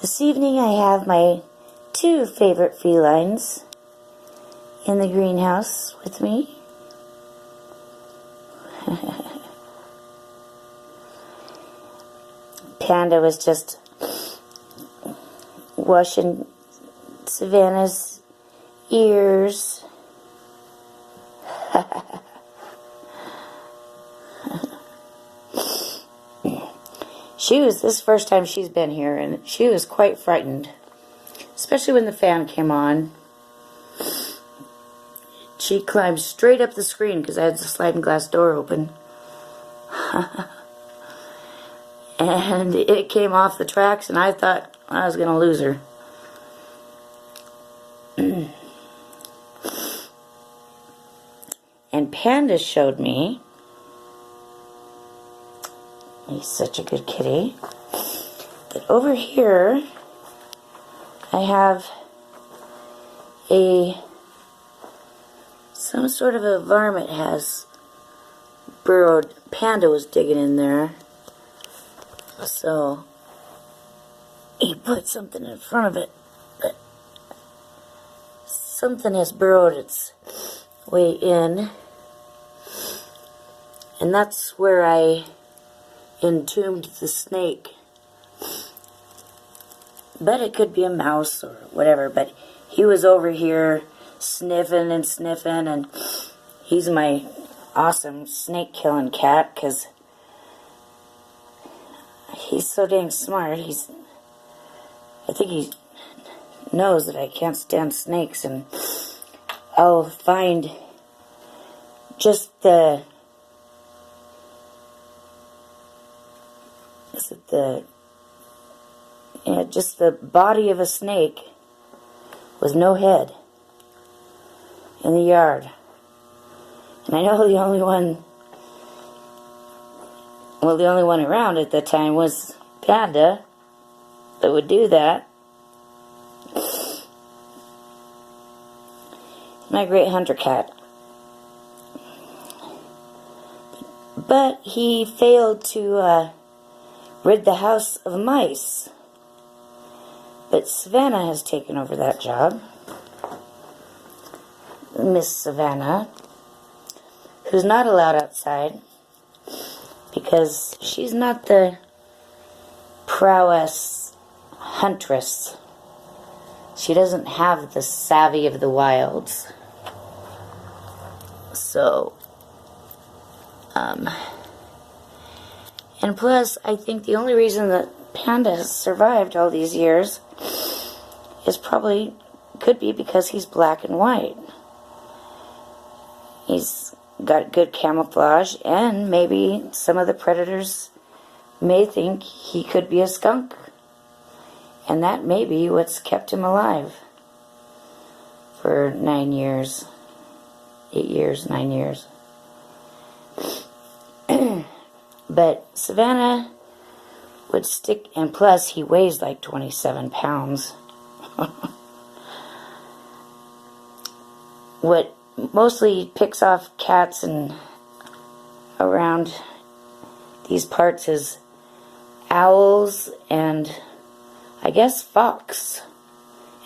This evening I have my two favorite felines in the greenhouse with me. Panda was just washing Savannah's ears. This is the first time she's been here, and she was quite frightened, especially when the fan came on. She climbed straight up the screen because I had the sliding glass door open. And it came off the tracks, and I thought I was going to lose her. And Panda showed me, he's such a good kitty, that over here I have some sort of a varmint has burrowed. Panda was digging in there, so he put something in front of it, but something has burrowed its way in, and that's where I entombed the snake. But it could be a mouse or whatever, but he was over here sniffing and sniffing, and he's my awesome snake killing cat because he's so dang smart. I think he knows that I can't stand snakes, and I'll find just just the body of a snake with no head in the yard. And I know the only one around at that time was Panda that would do that. My great hunter cat. But he failed to rid the house of mice. But Savannah has taken over that job. Miss Savannah, who's not allowed outside because she's not the prowess huntress. She doesn't have the savvy of the wilds. So, and plus, I think the only reason that Panda has survived all these years could be because he's black and white. He's got good camouflage, and maybe some of the predators may think he could be a skunk. And that may be what's kept him alive for 9 years. 8 years, 9 years. But Savannah would stick, and plus he weighs like 27 pounds. What mostly picks off cats and around these parts is owls and I guess fox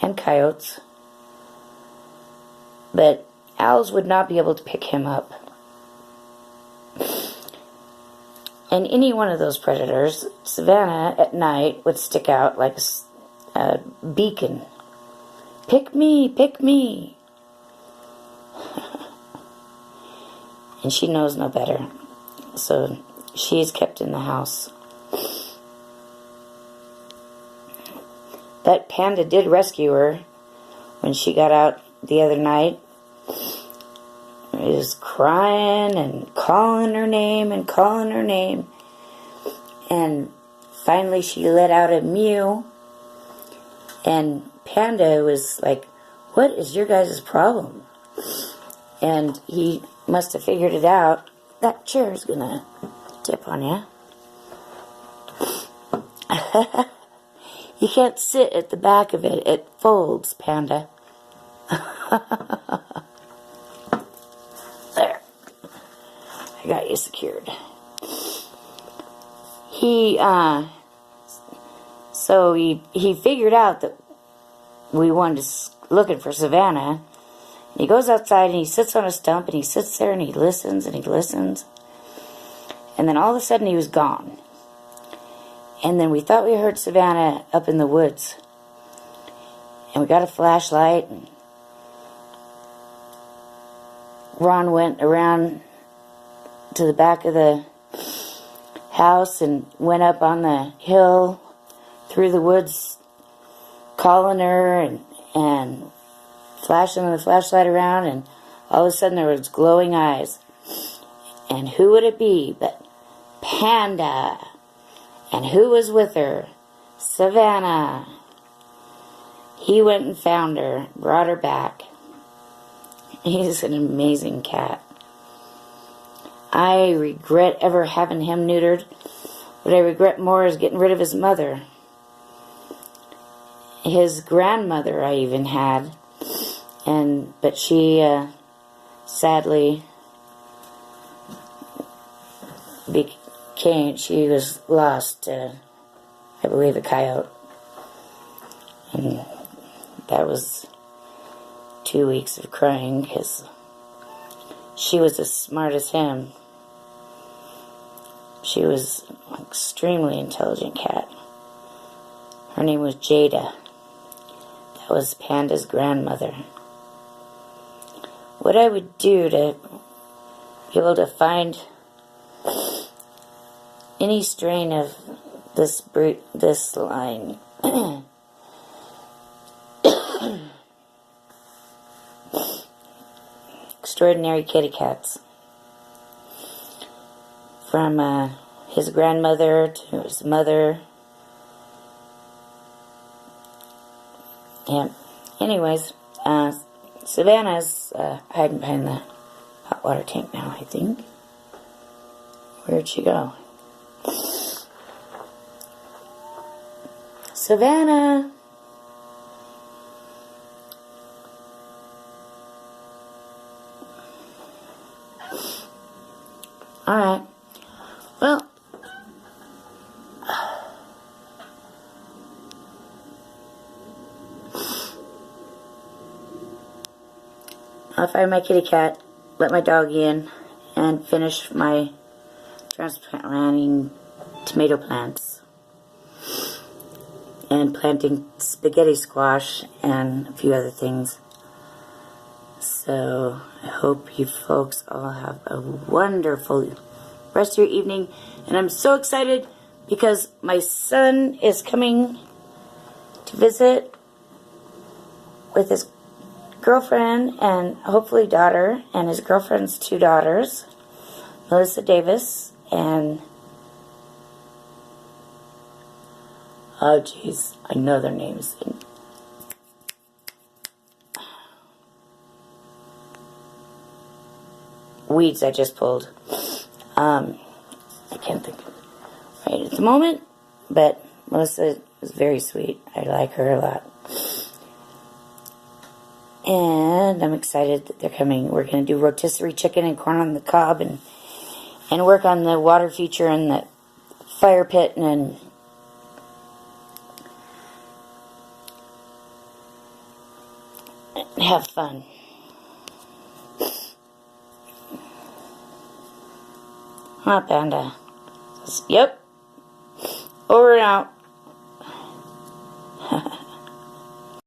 and coyotes. But owls would not be able to pick him up. And any one of those predators, Savannah at night would stick out like a beacon. Pick me, pick me. And she knows no better. So she's kept in the house. But Panda did rescue her when she got out the other night. He was crying and calling her name and calling her name. And finally she let out a mew. And Panda was like, "What is your guys' problem?" And he must have figured it out. That chair is gonna tip on you. You can't sit at the back of it. It folds, Panda. There. I got you secured. So he figured out that we wanted to looking for Savannah. He goes outside and he sits on a stump and he sits there and he listens and he listens. And then all of a sudden he was gone. And then we thought we heard Savannah up in the woods. And we got a flashlight. And Ron went around to the back of the house and went up on the hill through the woods calling her and flashing the flashlight around, and all of a sudden there was glowing eyes. And who would it be but Panda? And who was with her? Savannah. He went and found her, brought her back. He's an amazing cat. I regret ever having him neutered. What I regret more is getting rid of his mother. His grandmother I even had. But she sadly she was lost to, I believe, a coyote. And that was 2 weeks of crying because she was as smart as him. She was an extremely intelligent cat. Her name was Jada. That was Panda's grandmother. What I would do to be able to find any strain of this line extraordinary kitty cats, from his grandmother to his mother. Yeah. Anyways, Savannah's hiding behind the hot water tank now, I think. Where'd she go? Savannah! Alright. Well, I'll find my kitty cat, let my dog in, and finish my transplanting tomato plants and planting spaghetti squash and a few other things. So I hope you folks all have a wonderful rest of your evening, and I'm so excited because my son is coming to visit with his girlfriend and hopefully daughter, and his girlfriend's 2 daughters, Melissa Davis and oh jeez, I know their names. Weeds I just pulled. I can't think of it right at the moment, but Melissa is very sweet. I like her a lot. And I'm excited that they're coming. We're going to do rotisserie chicken and corn on the cob and work on the water feature and the fire pit and have fun. Huh, Panda? Yep. Over and out.